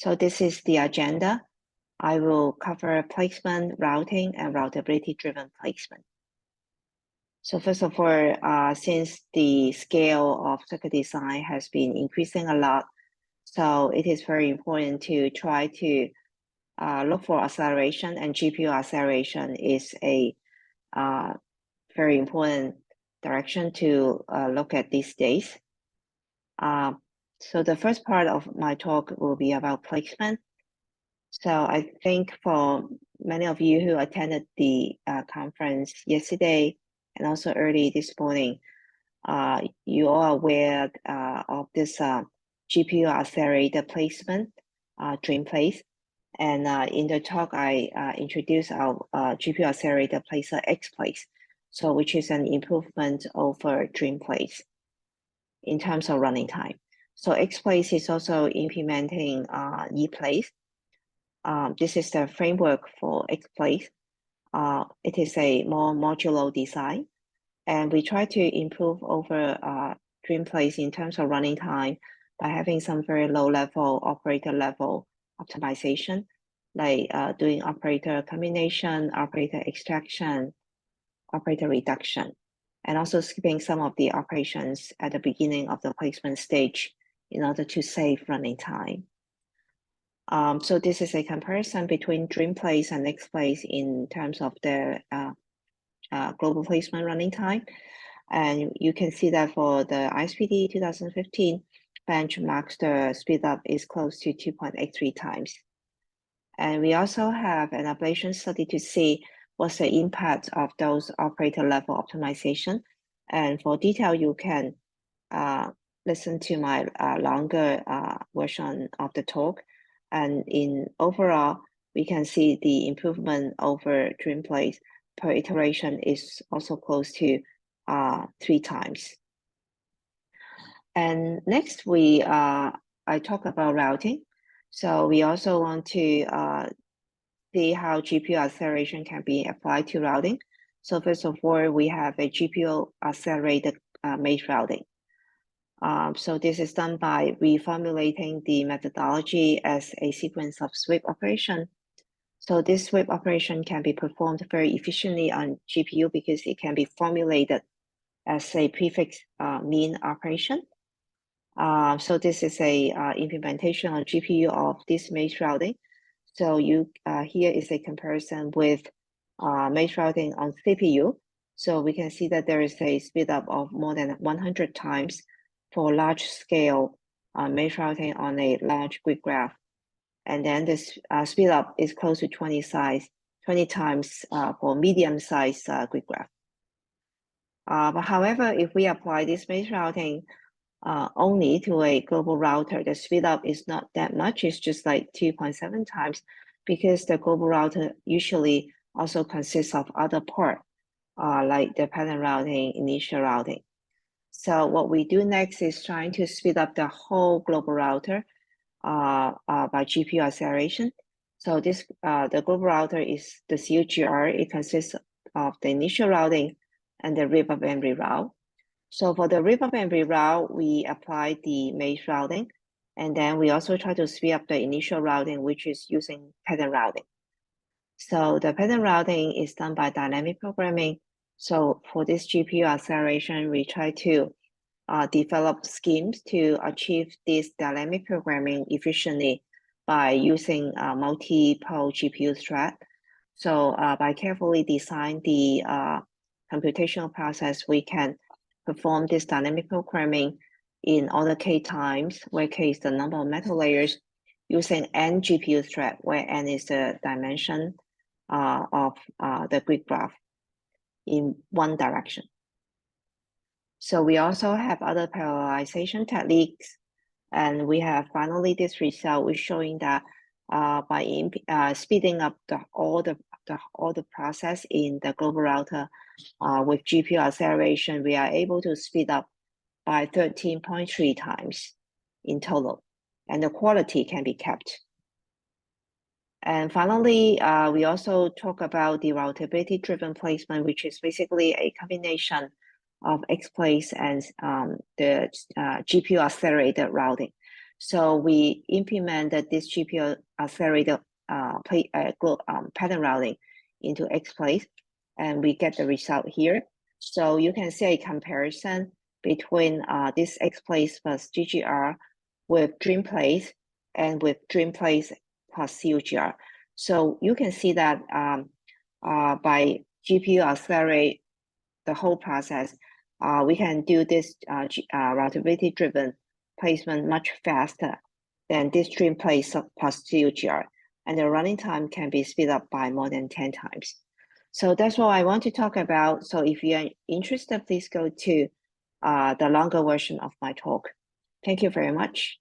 So this is the agenda. I will cover placement, routing, and routability-driven placement. So first of all, since the scale of circuit design has been increasing a lot, so it is very important to try to look for acceleration, and GPU acceleration is a very important direction to look at these days. So the first part of my talk will be about placement. So I think for many of you who attended the conference yesterday and also early this morning, you are aware of this GPU accelerator placement, DreamPlace. And in the talk, I introduced our GPU accelerator placer XPlace, so which is an improvement over DreamPlace in terms of running time. So XPlace is also implementing ePlace. This is the framework for XPlace. It is a more modular design, and we try to improve over DreamPlace in terms of running time by having some very low-level, operator-level optimization, like doing operator combination, operator extraction, operator reduction, and also skipping some of the operations at the beginning of the placement stage in order to save running time. So this is a comparison between DreamPlace and XPlace in terms of their global placement running time. And you can see that for the ISPD 2015 benchmarks, the speed up is close to 2.83 times. And we also have an ablation study to see what's the impact of those operator level optimization. And for detail, you can listen to my longer version of the talk. And in overall, we can see the improvement over DreamPlace per iteration is also close to 3 times. And next, I talk about routing. So we also want to see how GPU acceleration can be applied to routing. So first of all, we have a GPU accelerated maze routing. So this is done by reformulating the methodology as a sequence of sweep operation. So this sweep operation can be performed very efficiently on GPU because it can be formulated as a prefix mean operation. So this is a implementation on GPU of this maze routing. So here is a comparison with maze routing on CPU. So we can see that there is a speed up of more than 100 times for large scale maze routing on a large grid graph. And then this speed up is close to 20 times for medium size grid graph. But however, if we apply this maze routing only to a global router, the speed up is not that much. It's just like 2.7 times because the global router usually also consists of other parts like the pattern routing, initial routing. So what we do next is trying to speed up the whole global router by GPU acceleration. So this the global router is the CUGR. It consists of the initial routing and the rip-up and reroute. So for the rip-up and reroute, we apply the maze routing, and then we also try to speed up the initial routing, which is using pattern routing. So the pattern routing is done by dynamic programming. So for this GPU acceleration, we try to develop schemes to achieve this dynamic programming efficiently by using multiple GPU thread. So by carefully design the computational process, we can perform this dynamic programming in order k times, where k is the number of metal layers, using n GPU thread, where n is the dimension of the grid graph in one direction. So we also have other parallelization techniques, and we have finally this result is showing that by speeding up all the process in the global router with GPU acceleration, we are able to speed up by 13.3 times in total, and the quality can be kept. And finally, we also talk about the routability-driven placement, which is basically a combination of XPlace and the GPU accelerated routing. So we implemented this GPU accelerated pattern routing into XPlace, and we get the result here. So you can see a comparison between this XPlace plus GGR with DreamPlace and with DreamPlace plus CUGR. So you can see that by GPU accelerate the whole process, we can do this routability-driven placement much faster than this DreamPlace plus CUGR, and the running time can be speed up by more than 10 times. So that's what I want to talk about. So if you are interested, please go to the longer version of my talk. Thank you very much.